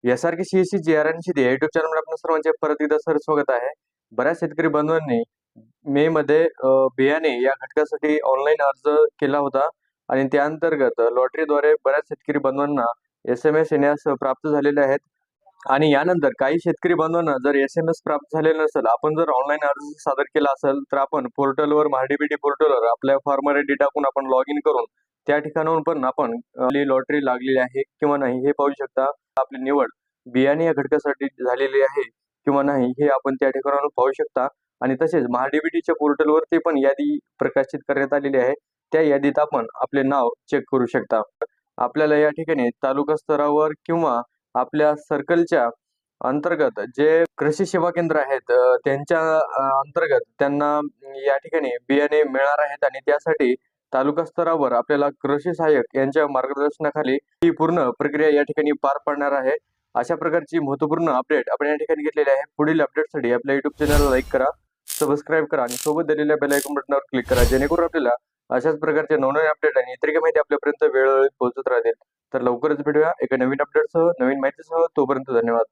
यासारखी सीएससी जी आर आणि शेती या युट्यूब चॅनलवर आपल्या सर्वांचे परत एकदा सर स्वागत आहे. बऱ्याच शेतकरी बांधवांनी मे मध्ये बियाणे या घटकासाठी ऑनलाईन अर्ज केला होता आणि त्या अंतर्गत लॉटरीद्वारे बऱ्याच शेतकरी बांधवांना SMS येण्यास प्राप्त झालेले आहेत. आणि यानंतर काही शेतकरी बांधवांना जर SMS प्राप्त झालेला नसेल, आपण जर ऑनलाईन अर्ज सादर केला असेल, तर आपण पोर्टलवर MyDBT पोर्टलवर आपल्या फार्मर आयडी टाकून आपण लॉग इन करून त्या ठिकाणाहून पण आपण आपली लॉटरी लागलेली आहे किंवा नाही हे पाहू शकता. आपली निवड बियाणे या घटकासाठी झालेली आहे किंवा नाही हे आपण त्या ठिकाणाहून पाहू शकता. आणि तसेच MyDBTच्या पोर्टलवरती पण यादी प्रकाशित करण्यात आलेली आहे. त्या यादीत आपण आपले नाव चेक करू शकता. आपल्याला या ठिकाणी तालुका स्तरावर किंवा आपल्या सर्कलच्या अंतर्गत जे कृषी सेवा केंद्र आहेत त्यांच्या अंतर्गत त्यांना या ठिकाणी बियाणे मिळणार आहेत आणि त्यासाठी तालुका स्तरावर आपल्याला कृषी सहाय्यक यांच्या मार्गदर्शनाखाली ही पूर्ण प्रक्रिया या ठिकाणी पार पडणार आहे. अशा प्रकारची महत्त्वपूर्ण अपडेट आपण या ठिकाणी घेतलेली आहे. पुढील अपडेटसाठी आपल्या युट्यूब चॅनलला लाईक करा, सबस्क्राईब करा आणि सोबत दिलेल्या बेल आयकॉन बटनावर क्लिक करा, जेणेकरून आपल्याला अशाच प्रकारचे नवनवीन अपडेट आणि इतर काही माहिती आपल्यापर्यंत वेळोवेळी पोहोचत राहतील. तर लवकरच भेटूया एका नवीन अपडेटसह, नवीन माहितीसह. तोपर्यंत धन्यवाद.